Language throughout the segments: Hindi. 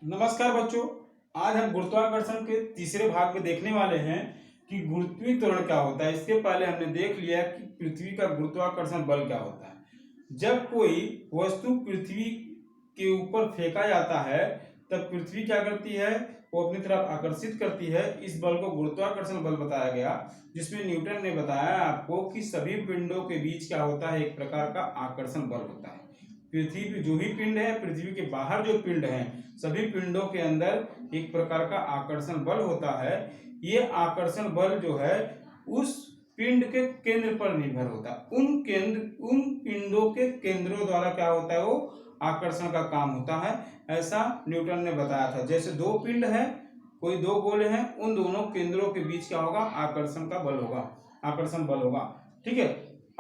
नमस्कार बच्चों। आज हम गुरुत्वाकर्षण के तीसरे भाग में देखने वाले हैं कि गुरुत्वीय त्वरण क्या होता है। इसके पहले हमने देख लिया कि पृथ्वी का गुरुत्वाकर्षण बल क्या होता है। जब कोई वस्तु पृथ्वी के ऊपर फेंका जाता है तब पृथ्वी क्या करती है, वो अपनी तरफ आकर्षित करती है। इस बल को गुरुत्वाकर्षण बल बताया गया, जिसमें न्यूटन ने बताया आपको कि सभी पिंडों के बीच क्या होता है, एक प्रकार का आकर्षण बल होता है। पृथ्वी पे जो भी पिंड है, पृथ्वी के बाहर जो पिंड है, सभी पिंडों के अंदर एक प्रकार का आकर्षण बल होता है। ये आकर्षण बल जो है उस पिंड के केंद्र पर निर्भर होता है। उन पिंडों के केंद्रों द्वारा क्या होता है, वो आकर्षण का काम होता है। ऐसा न्यूटन ने बताया था। जैसे दो पिंड है, कोई दो गोले हैं, उन दोनों केंद्रों के बीच क्या होगा, आकर्षण का बल होगा, आकर्षण बल होगा। ठीक है।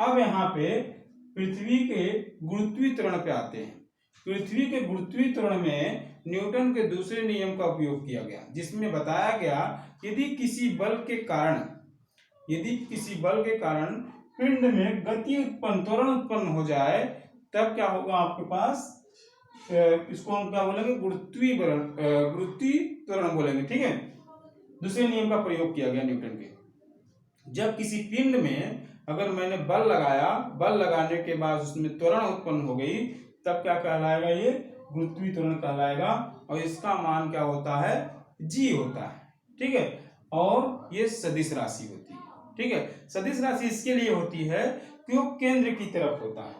अब यहाँ पे पृथ्वी के गुरुत्वीय त्वरण पे आते हैं। पृथ्वी के गुरुत्वीय त्वरण में न्यूटन के दूसरे नियम का उपयोग किया गया, जिसमें बताया गया यदि किसी बल के कारण पिंड में गति उत्पन्न, त्वरण उत्पन्न हो जाए, तब क्या होगा आपके पास, इसको हम क्या बोलेंगे, गुरुत्वीय त्वरण बोलेंगे। ठीक है। दूसरे नियम का प्रयोग किया गया न्यूटन के। जब किसी पिंड में अगर मैंने बल लगाया, बल लगाने के बाद उसमें त्वरण उत्पन्न हो गई, तब क्या कहलाएगा, ये गुरुत्वीय त्वरण कहलाएगा। और इसका मान क्या होता है, जी होता है। ठीक है। और ये सदिश राशि होती है। ठीक है। सदिश राशि इसके लिए होती है कि वो केंद्र की तरफ होता है।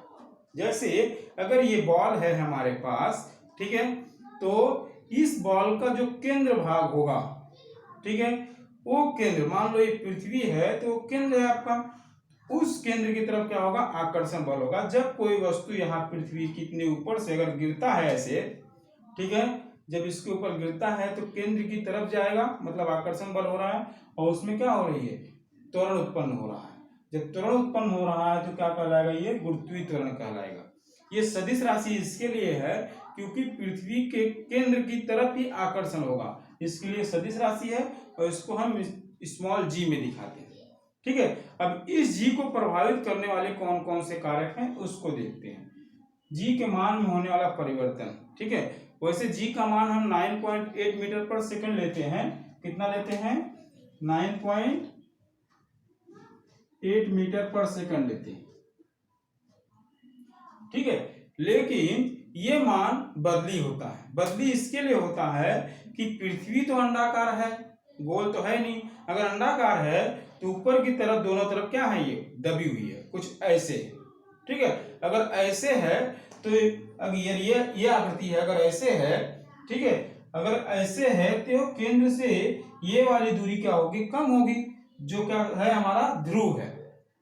जैसे अगर ये बॉल है हमारे पास, ठीक है, तो इस बॉल का जो केंद्र भाग होगा, ठीक है, वो केंद्र, मान लो ये पृथ्वी है तो केंद्र है आपका, उस केंद्र की तरफ क्या होगा, आकर्षण बल होगा। जब कोई वस्तु यहाँ पृथ्वी कितने ऊपर से अगर गिरता है ऐसे, ठीक है, जब इसके ऊपर गिरता है तो केंद्र की तरफ जाएगा, मतलब आकर्षण बल हो रहा है, और उसमें क्या हो रही है, त्वरण उत्पन्न हो रहा है। जब त्वरण उत्पन्न हो रहा है तो क्या कहलाएगा, ये गुरुत्वीय त्वरण कहलाएगा। ये सदिश राशि इसके लिए है क्योंकि पृथ्वी के केंद्र की तरफ ही आकर्षण होगा, इसके लिए सदिश राशि है। और इसको हम स्मॉल जी में दिखाते हैं। ठीक है। अब इस जी को प्रभावित करने वाले कौन कौन से कारक हैं, उसको देखते हैं। जी के मान में होने वाला परिवर्तन। ठीक है। वैसे जी का मान हम 9.8 मीटर पर सेकंड लेते हैं। कितना लेते हैं, 9.8 मीटर पर सेकंड लेते हैं। ठीक है। लेकिन ये मान बदली होता है। बदली इसके लिए होता है कि पृथ्वी तो अंडाकार है, गोल तो है नहीं। अगर अंडाकार है तो ऊपर की तरफ दोनों तरफ क्या है, ये दबी हुई है, कुछ ऐसे। ठीक है। अगर ऐसे है तो अगर ये आकृति है, अगर ऐसे है, ठीक है, अगर ऐसे है तो केंद्र से ये वाली दूरी क्या होगी, कम होगी, जो क्या है, हमारा ध्रुव है।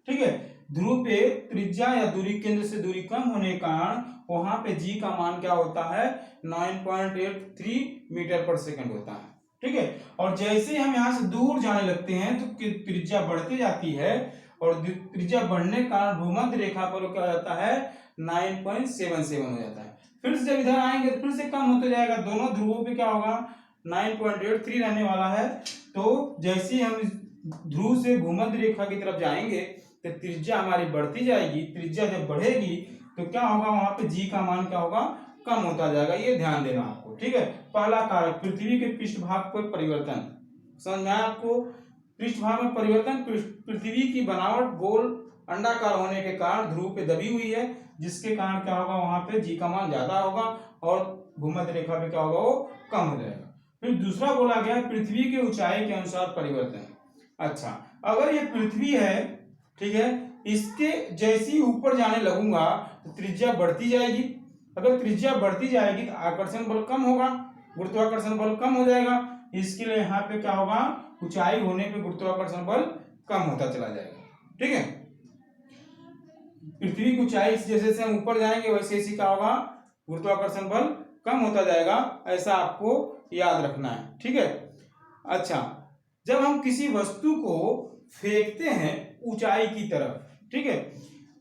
ठीक है। ध्रुव पे त्रिज्या या दूरी, केंद्र से दूरी कम होने के कारण वहां पे जी का मान क्या होता है, 9.83 मीटर पर सेकंड होता है। ठीक है। और जैसे हम यहाँ से दूर जाने लगते हैं तो त्रिज्या बढ़ती जाती है, और त्रिज्या बढ़ने के कारण भूमध्य रेखा पर क्या हो जाता है, 9.77 हो जाता है। फिर से जब इधर आएंगे तो फिर से कम होते जाएगा। दोनों ध्रुवों पे क्या होगा, 9.83 रहने वाला है। तो जैसे ही हम ध्रुव से भूमध्य रेखा की तरफ जाएंगे तो त्रिज्या हमारी बढ़ती जाएगी। त्रिज्या जब बढ़ेगी तो क्या होगा, वहां पे जी का मान क्या होगा, कम होता जाएगा। ये ध्यान देना आपको। ठीक है। पहला कारक, पृथ्वी के पृष्ठभाग पर परिवर्तन। समझ में आया आपको। पृष्ठभाग में परिवर्तन, पृथ्वी की बनावट गोल अंडाकार होने के कारण ध्रुव पे दबी हुई है, जिसके कारण क्या होगा, वहां पे जी का मान ज्यादा होगा और भूमध्य रेखा पे क्या होगा, वो कम हो जाएगा। फिर दूसरा बोला गया पृथ्वी की ऊंचाई के अनुसार परिवर्तन। अच्छा, अगर ये पृथ्वी है, ठीक है, इसके जैसे ही ऊपर जाने लगूंगा तो त्रिज्या बढ़ती जाएगी। अगर त्रिज्या बढ़ती जाएगी तो आकर्षण बल कम होगा, गुरुत्वाकर्षण बल कम हो जाएगा। इसके लिए यहाँ पे क्या होगा, ऊंचाई होने पे गुरुत्वाकर्षण बल कम होता चला जाएगा। ठीक है। पृथ्वी की ऊंचाई जैसे जैसे हम ऊपर जाएंगे वैसे वैसे क्या होगा, गुरुत्वाकर्षण बल कम होता जाएगा। ऐसा आपको याद रखना है। ठीक है। अच्छा, जब हम किसी वस्तु को फेंकते हैं ऊंचाई की तरफ, ठीक है,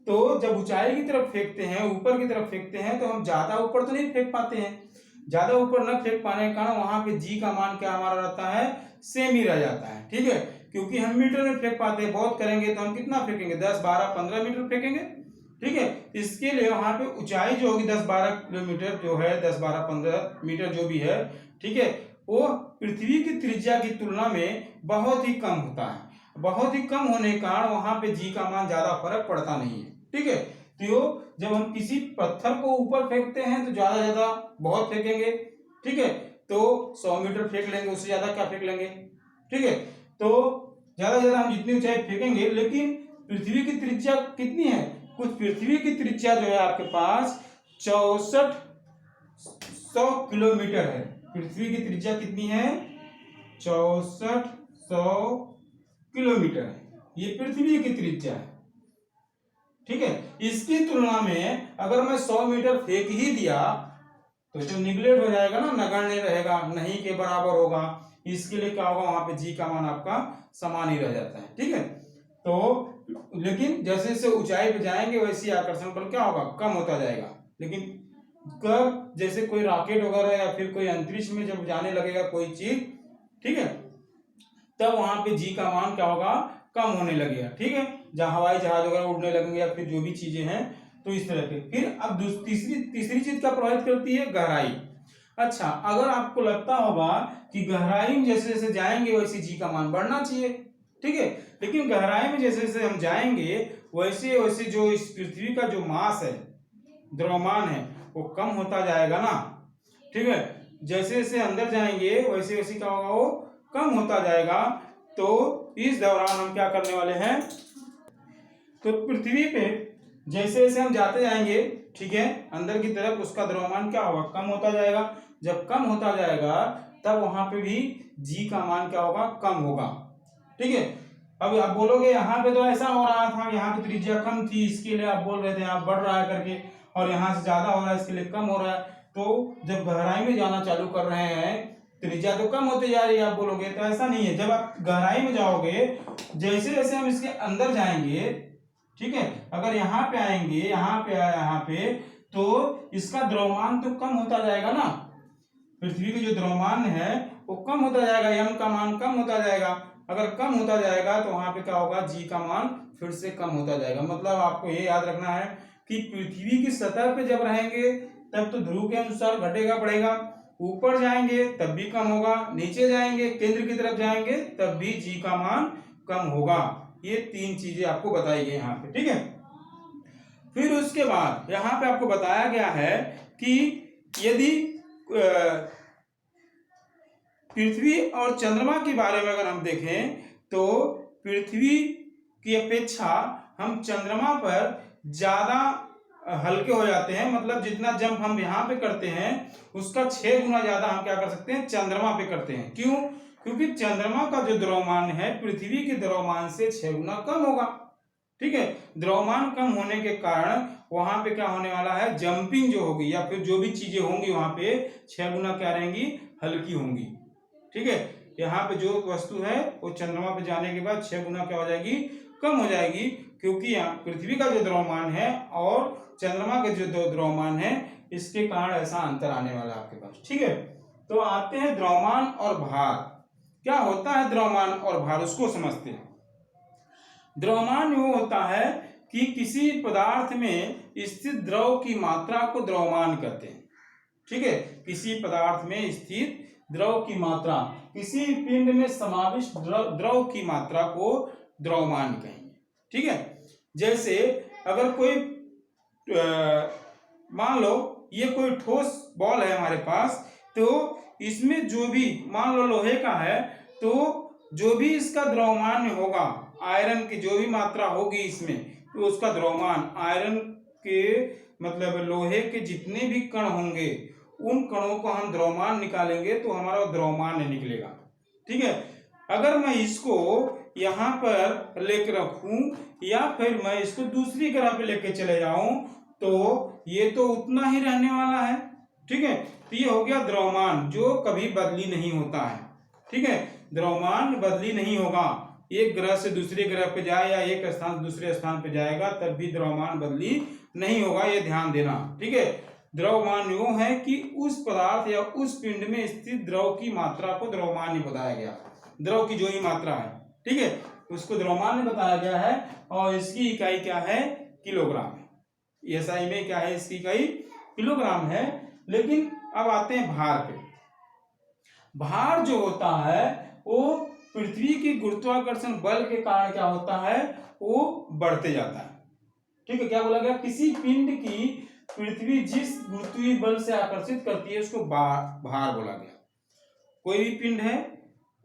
तो जब ऊंचाई की तरफ फेंकते हैं, ऊपर की तरफ फेंकते हैं, तो हम ज्यादा ऊपर तो नहीं फेंक पाते हैं। ज्यादा ऊपर न फेंक पाने के कारण वहां पे जी का मान क्या हमारा रहता है, सेम ही रह जाता है। ठीक है। क्योंकि हम मीटर में फेंक पाते हैं, बहुत करेंगे तो हम कितना फेंकेंगे, 10, 12, 15 मीटर फेंकेंगे। ठीक है। इसके लिए वहां पे ऊंचाई जो होगी 10-12 किलोमीटर जो है, 10-12-15 मीटर जो भी है, ठीक है, वो पृथ्वी की त्रिज्या की तुलना में बहुत ही कम होता है। बहुत ही कम होने के कारण वहां पे जी का मान ज्यादा फर्क पड़ता नहीं है, ठीक है। तो जब हम किसी पत्थर को ऊपर फेंकते हैं तो ज्यादा ज्यादा बहुत फेंकेंगे, ठीक है, तो 100 मीटर फेंक लेंगे, उससे ज्यादा क्या फेंक लेंगे, ठीक है। तो ज्यादा ज्यादा हम जितनी ऊंचाई फेंकेंगे, लेकिन पृथ्वी की त्रिज्या कितनी है, कुछ पृथ्वी की त्रिज्या जो है आपके पास 6400 किलोमीटर है। पृथ्वी की त्रिज्या कितनी है, 6400 किलोमीटर है, ये पृथ्वी की त्रिज्या है, ठीक है। इसकी तुलना में अगर मैं 100 मीटर फेंक ही दिया तो जो निगलेक्ट हो जाएगा ना, नगण्य रहेगा, नहीं के बराबर होगा। इसके लिए क्या होगा, वहां पे जी का मान आपका समान ही रह जाता है, ठीक है। तो लेकिन जैसे जैसे ऊंचाई पे जाएंगे वैसे आकर्षण बल क्या होगा, कम होता जाएगा। लेकिन कब, जैसे कोई रॉकेट वगैरह या फिर कोई अंतरिक्ष में जब जाने लगेगा कोई चीज, ठीक है, तब वहां पे जी का मान क्या होगा, कम होने लगेगा, ठीक है। जहां हवाई जहाज वगैरह उड़ने लगेंगे या फिर जो भी चीजें हैं, तो इस तरह के। फिर अब तीसरी चीज क्या प्रभावित करती है, गहराई। अच्छा, अगर आपको लगता होगा कि गहराई में जैसे जैसे जाएंगे वैसे जी का मान बढ़ना चाहिए, ठीक है, लेकिन गहराई में जैसे जैसे हम जाएंगे वैसे वैसे जो इस पृथ्वी का जो मास है, द्रव्यमान है, वो कम होता जाएगा ना, ठीक है। जैसे जैसे अंदर जाएंगे वैसे वैसे क्या होगा, वो कम होता जाएगा। तो इस दौरान हम क्या करने वाले हैं, तो पृथ्वी पे जैसे जैसे हम जाते जाएंगे, ठीक है, अंदर की तरफ, उसका द्रव्यमान क्या होगा, कम होता जाएगा। जब कम होता जाएगा तब वहां पे भी जी का मान क्या होगा, कम होगा, ठीक है। अब आप बोलोगे यहाँ पे तो ऐसा हो रहा था, यहाँ पे त्रिज्या कम थी, इसके लिए आप बोल रहे थे यहाँ बढ़ रहा है करके, और यहाँ से ज्यादा हो रहा है इसके लिए कम हो रहा है। तो जब गहराई में जाना चालू कर रहे हैं त्रिज्या तो कम होती जा रही है, आप बोलोगे, तो ऐसा नहीं है। जब आप गहराई में जाओगे, जैसे जैसे हम इसके अंदर जाएंगे, ठीक है, अगर यहाँ पे आएंगे, यहाँ पे आया, यहाँ पे, तो इसका द्रव्यमान तो कम होता जाएगा ना, पृथ्वी का जो द्रव्यमान है वो कम होता जाएगा, एम का मान कम होता जाएगा। अगर कम होता जाएगा तो वहां पे क्या होगा, जी का मान फिर से कम होता जाएगा। मतलब आपको ये याद रखना है कि पृथ्वी की सतह पे जब रहेंगे तब तो ध्रुव के अनुसार घटेगा बढ़ेगा, ऊपर जाएंगे तब भी कम होगा, नीचे जाएंगे केंद्र की तरफ जाएंगे तब भी जी का मान कम होगा। ये तीन चीजें आपको बताई गई यहाँ पे, ठीक है। फिर उसके बाद यहाँ पे आपको बताया गया है कि यदि पृथ्वी और चंद्रमा के बारे में अगर हम देखें तो पृथ्वी की अपेक्षा हम चंद्रमा पर ज्यादा हल्के हो जाते हैं। मतलब जितना जंप हम यहाँ पे करते हैं उसका 6 गुना ज्यादा हम क्या कर सकते हैं, चंद्रमा पे करते हैं। क्यों, क्योंकि चंद्रमा का जो द्रव्यमान है पृथ्वी के द्रव्यमान से 6 गुना कम होगा, ठीक है। द्रव्यमान कम होने के कारण वहां पे क्या होने वाला है, जंपिंग जो होगी या फिर जो भी चीजें होंगी वहां पे 6 गुना क्या रहेंगी, हल्की होंगी, ठीक है। यहाँ पे जो वस्तु है वो चंद्रमा पे जाने के बाद 6 गुना क्या हो जाएगी, कम हो जाएगी, क्योंकि यहाँ पृथ्वी का जो द्रव्यमान है और चंद्रमा के जो द्रव्यमान है इसके कारण ऐसा अंतर आने वाला है आपके पास, ठीक है। तो आते हैं द्रव्यमान और भार। क्या होता है द्रव्यमान और भार, उसको समझते हैं। द्रव्यमान वो होता है कि किसी पदार्थ में स्थित द्रव की मात्रा को द्रव्यमान कहते हैं, ठीक है। किसी पदार्थ में स्थित द्रव की मात्रा, किसी पिंड में समाविष्ट द्रव की मात्रा को द्रव्यमान कहेंगे, ठीक है। जैसे अगर कोई मान लो ये कोई ठोस बॉल है हमारे पास, तो इसमें जो भी मान लो लोहे का है, तो जो भी इसका द्रव्यमान होगा, आयरन की जो भी मात्रा होगी इसमें, तो उसका द्रव्यमान, आयरन के मतलब लोहे के जितने भी कण होंगे उन कणों को हम द्रव्यमान निकालेंगे तो हमारा द्रव्यमान निकलेगा, ठीक है। अगर मैं इसको यहाँ पर लेकर रखूं या फिर मैं इसको दूसरी ग्रह पे लेके चले जाऊं तो ये तो उतना ही रहने वाला है, ठीक है। तो ये हो गया द्रव्यमान जो कभी बदली नहीं होता है, ठीक है। द्रव्यमान बदली नहीं होगा, एक ग्रह से दूसरे ग्रह पे जाए या एक स्थान से दूसरे स्थान पे जाएगा तब भी द्रव्यमान बदली नहीं होगा, ये ध्यान देना, ठीक है। द्रव्यमान वो है कि उस पदार्थ या उस पिंड में स्थित द्रव की मात्रा को द्रव्यमान ही बताया गया, द्रव की जो ही मात्रा है, ठीक है, उसको द्रव्यमान बताया गया है। और इसकी इकाई क्या है, किलोग्राम है। SI में क्या है, इसकी इकाई किलोग्राम है। लेकिन अब आते हैं भार पे। भार जो होता है वो पृथ्वी की गुरुत्वाकर्षण बल के कारण क्या होता है, वो बढ़ते जाता है। ठीक है, क्या बोला गया, किसी पिंड की पृथ्वी जिस गुरुत्वीय बल से आकर्षित करती है उसको भार बोला गया। कोई भी पिंड है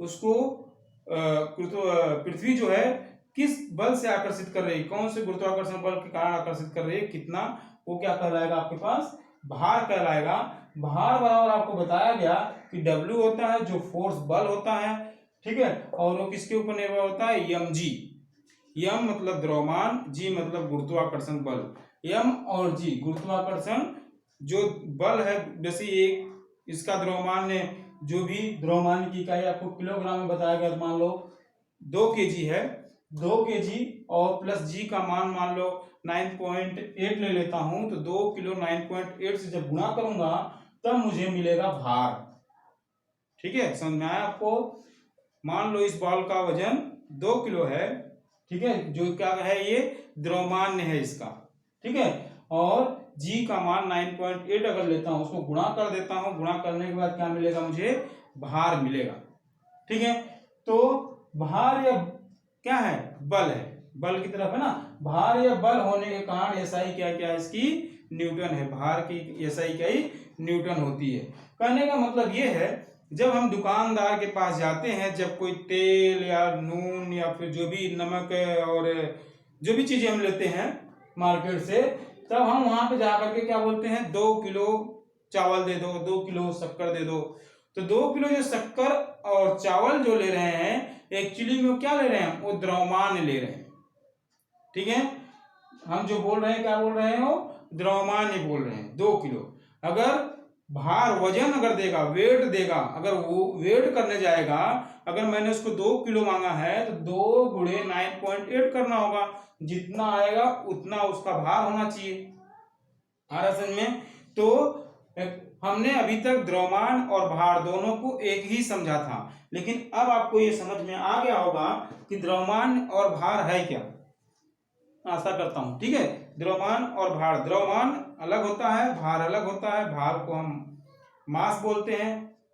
उसको पृथ्वी जो है किस बल से आकर्षित कर रही है, कौन से गुरुत्वाकर्षण बल के कारण आकर्षित कर रही है, कितना, वो क्या कहलाएगा आपके पास, भार कहलाएगा। भार बराबर आपको बताया गया कि W होता है जो फोर्स बल होता है, ठीक है, और वो किसके ऊपर निर्भर होता है, mg। m मतलब द्रव्यमान, g मतलब गुरुत्वाकर्षण बल। m और g गुरुत्वाकर्षण जो बल है, जैसे एक इसका द्रव्यमान ने, जो भी द्रव्यमान की इकाई आपको किलोग्राम में बताया गया, मान लो 2 kg है, 2 kg और प्लस g का मान लो 9.8 ले लेता हूं, तो 2 किलो 9.8 से जब गुणा करूंगा तब मुझे मिलेगा भार। ठीक है, समझ में आया आपको। मान लो इस बॉल का वजन 2 किलो है, ठीक है, जो क्या है, ये द्रव्यमान है इसका, ठीक है, और g का मान 9.8 अगर लेता हूं, उसको गुणा कर देता हूं, गुणा करने के बाद क्या मिलेगा, मुझे भार मिलेगा। ठीक है, तो भार या क्या है, बल है, बल की तरफ है ना, भार या बल होने के कारण SI क्या क्या है, इसकी न्यूटन है, भार की SI इकाई न्यूटन होती है। कहने का मतलब ये है, जब हम दुकानदार के पास जाते हैं, जब कोई तेल या नून या फिर जो भी नमक और जो भी चीजें हम लेते हैं मार्केट से, तब हम वहां पे जाकर के क्या बोलते हैं, 2 किलो चावल दे दो, 2 किलो शक्कर दे दो। तो 2 किलो जो शक्कर और चावल जो ले रहे हैं, एक्चुअली में क्या ले रहे हैं, वो द्रव्यमान ले रहे हैं। ठीक है, हम जो बोल रहे हैं, क्या बोल रहे हैं, वो द्रव्यमान ही बोल रहे हैं। 2 किलो अगर भार वजन अगर देगा, वेट देगा, अगर वो वेट करने जाएगा, अगर मैंने उसको 2 किलो मांगा है तो 2 गुणे 9.8 करना होगा, जितना आएगा उतना उसका भार होना चाहिए। आ रहा समझ में। तो हमने अभी तक द्रव्यमान और भार दोनों को एक ही समझा था, लेकिन अब आपको ये समझ में आ गया होगा कि द्रव्यमान और भार है क्या, आशा करता हूं। ठीक है, द्रव्यमान और भार, द्रव्यमान अलग होता है, भार अलग होता है। भार को हम मास बोलते हैं,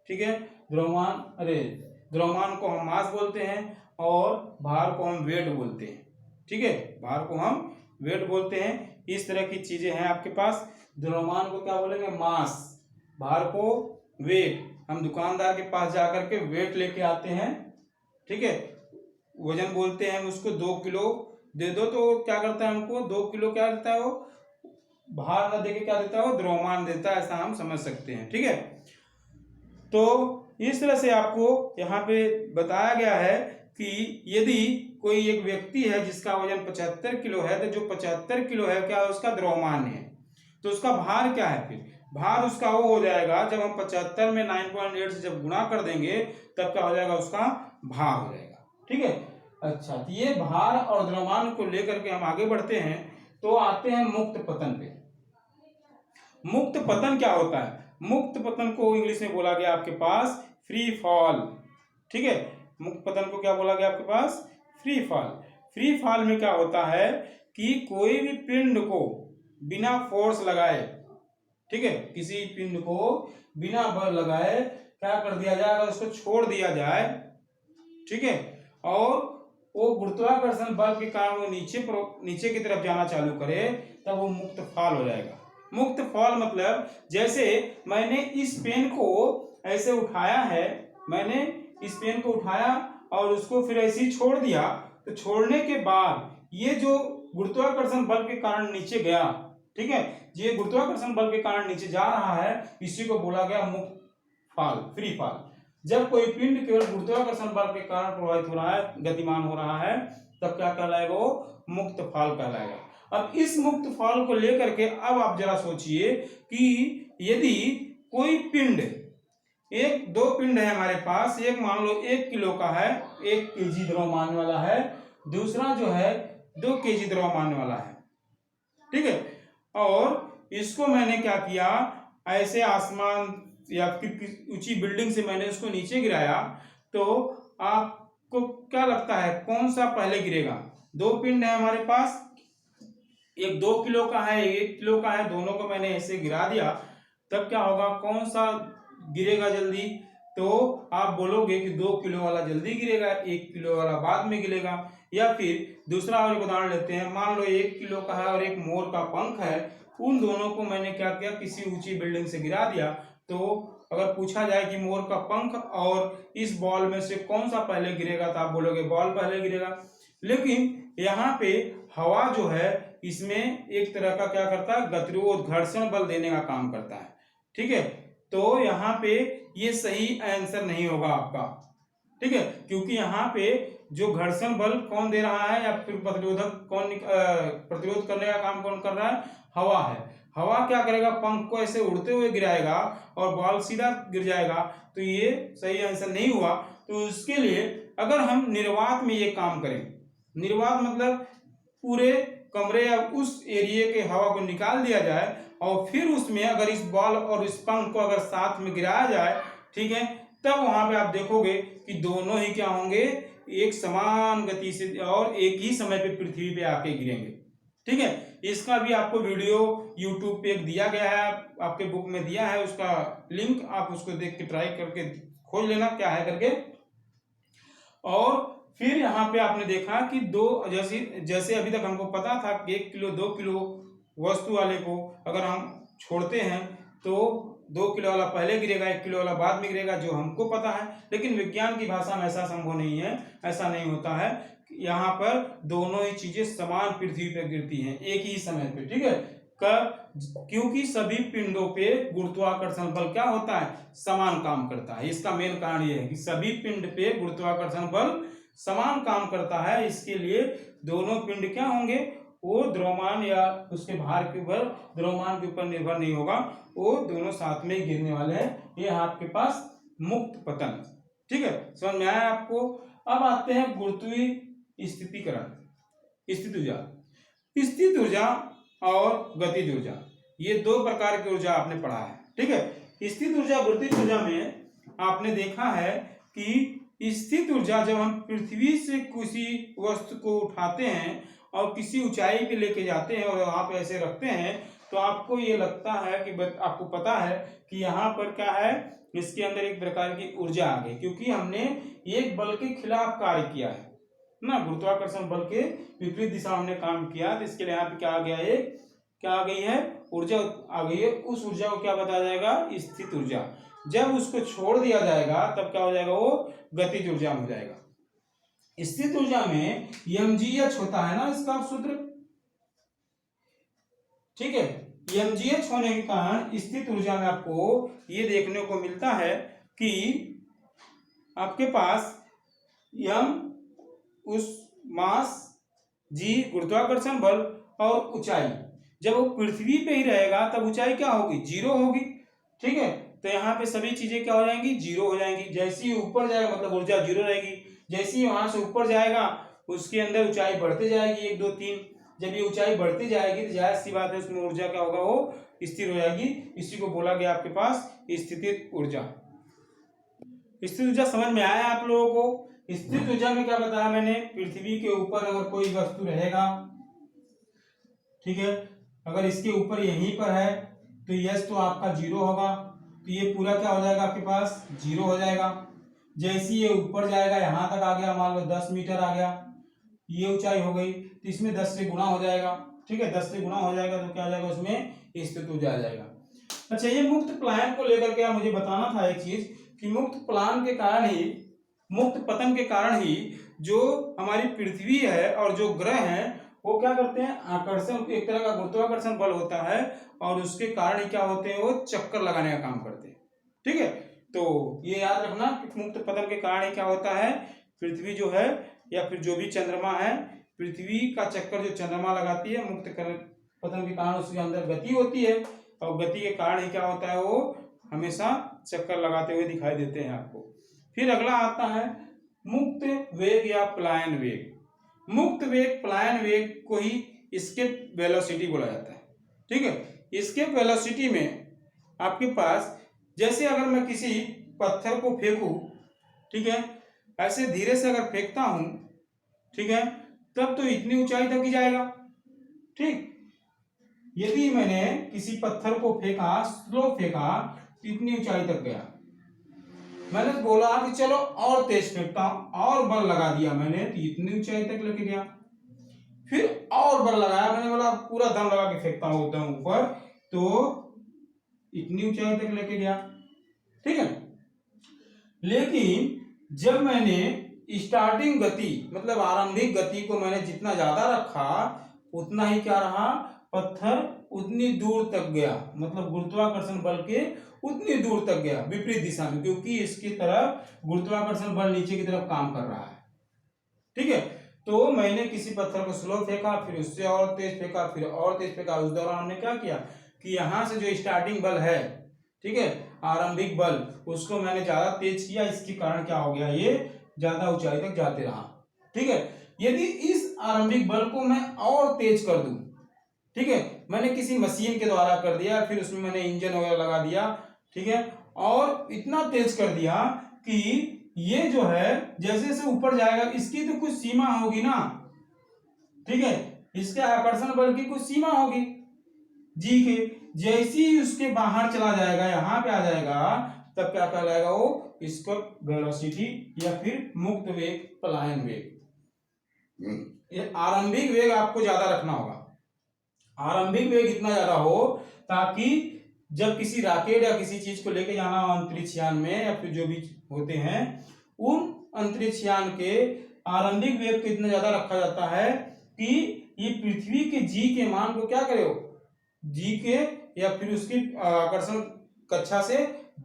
ठीक है, द्रव्यमान को हम मास बोलते हैं और भार को हम वेट बोलते हैं। ठीक है, भार को हम वेट बोलते हैं। इस तरह की चीजें हैं आपके पास। द्रव्यमान को क्या बोलेंगे, मास, भार को वेट। हम दुकानदार के पास जाकर के वेट लेके आते हैं, ठीक है, वजन बोलते हैं उसको, 2 किलो दे दो, तो क्या करता है हमको 2 किलो क्या देता है, वो भार न देके क्या देता है, वो द्रव्यमान देता है, ऐसा हम समझ सकते हैं। ठीक है, तो इस तरह से आपको यहाँ पे बताया गया है कि यदि कोई एक व्यक्ति है जिसका वजन 75 किलो है, तो जो 75 किलो है क्या उसका द्रव्यमान है, तो उसका भार क्या है, फिर भार उसका वो हो जाएगा, जब हम 75 में 9.8 से जब गुणा कर देंगे तब क्या हो जाएगा, उसका भार हो जाएगा। ठीक है, अच्छा, तो ये भार और द्रव्यमान को लेकर के हम आगे बढ़ते हैं, तो आते हैं मुक्त पतन पे। मुक्त पतन क्या होता है, मुक्त पतन को इंग्लिश में बोला गया आपके पास फ्री फॉल। ठीक है, मुक्त पतन को क्या बोला गया आपके पास, फ्री फॉल। फ्री फॉल में क्या होता है कि कोई भी पिंड को बिना फोर्स लगाए, ठीक है, किसी पिंड को बिना बल लगाए क्या कर दिया जाए, अगर उसको छोड़ दिया जाए, ठीक है, और वो गुरुत्वाकर्षण बल के कारण वो नीचे की तरफ जाना चालू करे, तब वो मुक्त फॉल हो जाएगा। मुक्त फॉल मतलब जैसे मैंने इस पेन को ऐसे उठाया है, मैंने इस पेन को उठाया और उसको फिर ऐसे ही छोड़ दिया, तो छोड़ने के बाद ये जो गुरुत्वाकर्षण बल के कारण नीचे गया, ठीक है, ये गुरुत्वाकर्षण बल के कारण नीचे जा रहा है, इसी को बोला गया मुक्त फॉल, फ्री फॉल। जब कोई पिंड केवल गुरुत्वाकर्षण बल के कारण प्रभावित हो रहा है, गतिमान हो रहा है, तब क्या कहलाएगा, वो मुक्त फॉल कहलाएगा। अब इस मुक्त फॉल को लेकर के अब आप जरा सोचिए कि यदि कोई पिंड, एक दो पिंड है हमारे पास, एक मान लो 1 किलो का है, 1 केजी द्रव्यमान वाला है, दूसरा जो है 2 केजी द्रव्यमान वाला है, ठीक है, और इसको मैंने क्या किया, ऐसे आसमान या फिर ऊंची बिल्डिंग से मैंने उसको नीचे गिराया, तो आपको क्या लगता है कौन सा पहले गिरेगा। 2 पिंड है हमारे पास, एक 2 किलो का है, 1 किलो का है, दोनों को मैंने ऐसे गिरा दिया, तब क्या होगा, कौन सा गिरेगा जल्दी? तो आप बोलोगे कि 2 किलो वाला जल्दी गिरेगा, 1 किलो वाला बाद में गिरेगा। या फिर दूसरा और एक उदाहरण लेते हैं, मान लो 1 किलो का है और एक मोर का पंख है, उन दोनों को मैंने क्या किया, किसी ऊंची बिल्डिंग से गिरा दिया। तो अगर पूछा जाए कि मोर का पंख और इस बॉल में से कौन सा पहले गिरेगा, तो आप बोलोगे बॉल पहले गिरेगा। लेकिन यहाँ पे हवा जो है इसमें एक तरह का क्या करता है, गतिरोध, घर्षण बल देने का काम करता है। ठीक है, तो यहाँ पे ये सही आंसर नहीं होगा आपका। ठीक है, क्योंकि यहाँ पे जो घर्षण बल कौन दे रहा है या फिर प्रतिरोधक कौन, प्रतिरोध करने का काम कौन कर रहा है, हवा है। हवा क्या करेगा, पंख को ऐसे उड़ते हुए गिराएगा और बॉल सीधा गिर जाएगा, तो ये सही आंसर नहीं हुआ। तो उसके लिए अगर हम निर्वात में ये काम करें, निर्वात मतलब पूरे कमरे या उस एरिया के हवा को निकाल दिया जाए और फिर उसमें अगर इस बॉल और इस पंख को अगर साथ में गिराया जाए, ठीक है, तब वहां पे आप देखोगे कि दोनों ही क्या होंगे, एक समान गति से और एक ही समय पे पृथ्वी पे आके गिरेंगे। ठीक है, इसका भी आपको वीडियो यूट्यूब पे एक दिया गया है, आपके बुक में दिया है, उसका लिंक आप उसको देख के ट्राई करके खोज लेना क्या है करके। और फिर यहाँ पे आपने देखा कि दो, जैसे अभी तक हमको पता था कि 1 किलो 2 किलो वस्तु वाले को अगर हम छोड़ते हैं तो 2 किलो वाला पहले गिरेगा, 1 किलो वाला बाद में गिरेगा, जो हमको पता है। लेकिन विज्ञान की भाषा में ऐसा संभव नहीं है, ऐसा नहीं होता है। यहाँ पर दोनों ही चीजें समान पृथ्वी पर गिरती हैं एक ही समय पे। ठीक है, क्योंकि सभी पिंडों पे गुरुत्वाकर्षण बल क्या होता है, समान काम करता है। इसका मेन कारण ये है कि सभी पिंड पे गुरुत्वाकर्षण बल समान काम करता है। इसके लिए दोनों पिंड क्या होंगे, वो द्रव्यमान या उसके भार के ऊपर, द्रव्यमान के ऊपर निर्भर नहीं होगा, वो दोनों साथ में गिरने वाले हैं। ये आपके पास मुक्त पतन। ठीक है, समझ में आया आपको? अब आते हैं गुरुत्वीय स्थितिकरण, स्थित ऊर्जा। स्थित ऊर्जा और गतिज ऊर्जा, ये 2 प्रकार की ऊर्जा आपने पढ़ा है। ठीक है, स्थित ऊर्जा, गतिज ऊर्जा में आपने देखा है कि स्थित ऊर्जा जब हम पृथ्वी से किसी वस्तु को उठाते हैं और किसी ऊंचाई पे लेके जाते हैं और वहां पे ऐसे रखते हैं, तो आपको ये लगता है कि आपको पता है कि यहाँ पर क्या है, इसके अंदर एक प्रकार की ऊर्जा आ गई, क्योंकि हमने एक बल के खिलाफ कार्य किया है ना, गुरुत्वाकर्षण बल के विपरीत दिशा हमने काम किया। तो इसके लिए यहाँ पे क्या आ गया है, क्या आ गई है, ऊर्जा आ गई है। उस ऊर्जा को क्या बताया जाएगा, स्थित ऊर्जा। जब उसको छोड़ दिया जाएगा तब क्या हो जाएगा, वो गतिज ऊर्जा हो जाएगा। स्थित ऊर्जा में mgh होता है ना, इसका सूत्र। ठीक है, mgh होने के कारण स्थित ऊर्जा में आपको ये देखने को मिलता है कि आपके पास m उस मास, g गुरुत्वाकर्षण बल और ऊंचाई, जब वो पृथ्वी पे ही रहेगा तब ऊंचाई क्या होगी, 0 होगी। ठीक है, तो यहाँ पे सभी चीजें क्या हो जाएंगी, 0 हो जाएंगी। जैसे ही ऊपर जाएगा मतलब ऊर्जा 0 रहेगी, जैसे ही वहां से ऊपर जाएगा उसके अंदर ऊंचाई बढ़ती जाएगी, 1 2 3। जब ये ऊंचाई बढ़ती जाएगी तो जाहिर सी बात है उसमें ऊर्जा क्या होगा, वो स्थिर हो जाएगी। इसी को बोला गया आपके पास स्थितिज ऊर्जा। स्थिर ऊर्जा समझ में आया आप लोगों को? स्थिर ऊर्जा में क्या बताया मैंने, पृथ्वी के ऊपर अगर कोई वस्तु रहेगा, ठीक है, अगर इसके ऊपर यहीं पर है तो यस तो आपका 0 होगा, तो ये पूरा क्या हो जाएगा आपके पास, 0 हो जाएगा। जैसे ये ऊपर जाएगा, यहां तक आ गया, मान लो 10 मीटर आ गया, ये ऊंचाई हो गई, तो इसमें 10 से गुना हो जाएगा। ठीक है, 10 से गुना हो जाएगा तो क्या आ जाएगा, उसमें स्थित ऊर्जा आ जाएगा। अच्छा, ये मुक्त प्लायन को लेकर के मुझे बताना था एक चीज कि मुक्त प्लायन के कारण ही, मुक्त पतन के कारण ही जो हमारी पृथ्वी है और जो ग्रह है वो क्या करते हैं, आकर्षण, एक तरह का गुरुत्वाकर्षण बल होता है और उसके कारण ही क्या होते हैं, वो चक्कर लगाने का काम करते हैं। ठीक है, तो ये याद रखना कि मुक्त पतन के कारण ही क्या होता है, पृथ्वी जो है या फिर जो भी चंद्रमा है, पृथ्वी का चक्कर जो चंद्रमा लगाती है, मुक्त पतन के कारण उसके अंदर गति होती है और गति के कारण ही क्या होता है, वो हमेशा चक्कर लगाते हुए दिखाई देते हैं आपको। फिर अगला आता है मुक्त वेग या पलायन वेग। मुक्त वेग, पलायन वेग को ही एस्केप वेलोसिटी बोला जाता है। ठीक है, एस्केप वेलोसिटी में आपके पास, जैसे अगर मैं किसी पत्थर को फेंकूं, ठीक है, ऐसे धीरे से अगर फेंकता हूं, ठीक है, तब तो इतनी ऊंचाई तक ही जाएगा। ठीक, यदि मैंने किसी पत्थर को फेंका, स्लो फेंका, तो इतनी ऊंचाई तक गया, मैंने बोला कि चलो और तेज फेंकता हूं, और बल लगा दिया मैंने, तो इतनी ऊंचाई तक लेके गया। फिर और बल लगाया, मैंने बोला पूरा दम लगा के फेंकता हूं एकदम ऊपर, तो इतनी ऊंचाई तक लेके गया। ठीक है, लेकिन जब मैंने स्टार्टिंग गति मतलब आरंभिक गति को मैंने जितना ज्यादा रखा, उतना ही क्या रहा, पत्थर उतनी दूर तक गया, मतलब गुरुत्वाकर्षण बल के उतनी दूर तक गया विपरीत दिशा में, क्योंकि इसकी तरफ गुरुत्वाकर्षण बल नीचे की तरफ काम कर रहा है। ठीक है, तो मैंने किसी पत्थर को स्लो फेंका, फिर उससे और तेज फेंका, फिर और तेज फेंका। उस दौरान हमने क्या किया कि यहां से जो स्टार्टिंग बल है, ठीक है, आरंभिक बल, उसको मैंने ज्यादा तेज किया, इसके कारण क्या हो गया, ये ज्यादा ऊंचाई तक जाते रहा। ठीक है, यदि इस आरंभिक बल को मैं और तेज कर दूं, ठीक है, मैंने किसी मशीन के द्वारा कर दिया, फिर उसमें मैंने इंजन वगैरह लगा दिया, ठीक है, और इतना तेज कर दिया कि ये जो है जैसे जैसे ऊपर जाएगा, इसकी तो कुछ सीमा होगी ना, ठीक है, इसके आकर्षण बल की कुछ सीमा होगी जी के, जैसे ही उसके बाहर चला जाएगा, यहां पे आ जाएगा, तब क्या कहलाएगा वो, इसको वेलोसिटी या फिर मुक्त वेग, पलायन वेग। ये आरंभिक वेग आपको ज्यादा रखना होगा, आरंभिक वेग इतना ज्यादा हो ताकि जब किसी रॉकेट या किसी चीज को लेके जाना हो अंतरिक्ष यान में, या फिर जो भी होते हैं, उन अंतरिक्ष यान के आरंभिक वेग को इतना ज्यादा रखा जाता है कि ये पृथ्वी के जी के मान को क्या करे, जी के या फिर उसकी आकर्षण कक्षा से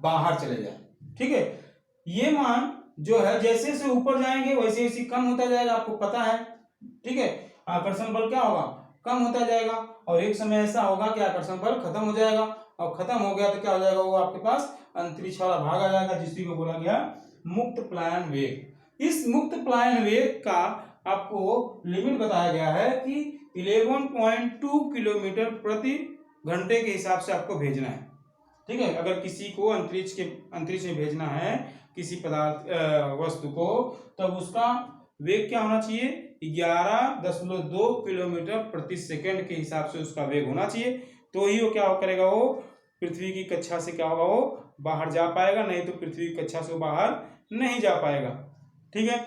बाहर चले जाए। ठीक है, ये मान जो है जैसे जैसे ऊपर जाएंगे वैसे वैसे कम होता जाएगा, आपको पता है। ठीक है, आकर्षण बल क्या होगा, कम होता जाएगा, और एक समय ऐसा होगा कि आकर्षण बल खत्म हो जाएगा, और खत्म हो गया तो क्या हो जाएगा, वो आपके पास अंतरिक्ष वाला भाग आ जाएगा, जिसको को बोला गया मुक्त पलायन वेग। इस मुक्त पलायन वेग का आपको लिमिट बताया गया है कि 11.2 किलोमीटर प्रति घंटे के हिसाब से आपको भेजना है। ठीक है, अगर किसी को अंतरिक्ष में भेजना है किसी पदार्थ वस्तु को, तब उसका वेग क्या होना चाहिए, 11.2 किलोमीटर प्रति सेकंड के हिसाब से उसका वेग होना चाहिए, तो ही वो क्या करेगा, वो पृथ्वी की कक्षा से क्या होगा, वो बाहर जा पाएगा, नहीं तो पृथ्वी की कक्षा से बाहर नहीं जा पाएगा। ठीक है,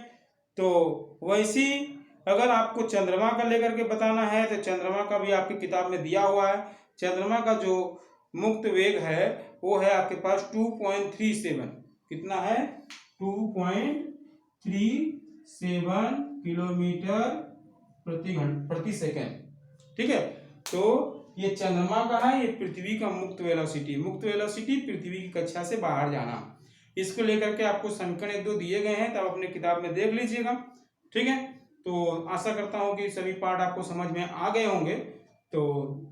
तो वैसी अगर आपको चंद्रमा का लेकर के बताना है, तो चंद्रमा का भी आपकी किताब में दिया हुआ है। चंद्रमा का जो मुक्त वेग है वो है आपके पास 2.37, कितना है, 2.37 किलोमीटर प्रति सेकेंड। ठीक है, तो ये चंद्रमा का है, ये पृथ्वी का मुक्त वेलोसिटी, मुक्त वेलोसिटी पृथ्वी की कक्षा से बाहर जाना। इसको लेकर के आपको समीकरण 1-2 दिए गए हैं, तब अपने किताब में देख लीजिएगा। ठीक है, तो आशा करता हूं कि सभी पार्ट आपको समझ में आ गए होंगे, तो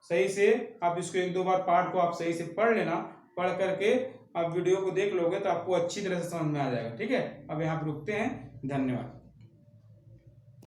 सही से आप इसको 1-2 बार पार्ट को आप सही से पढ़ लेना, पढ़ करके आप वीडियो को देख लोगे तो आपको अच्छी तरह से समझ में आ जाएगा। ठीक है, अब यहाँ पर रुकते हैं, धन्यवाद।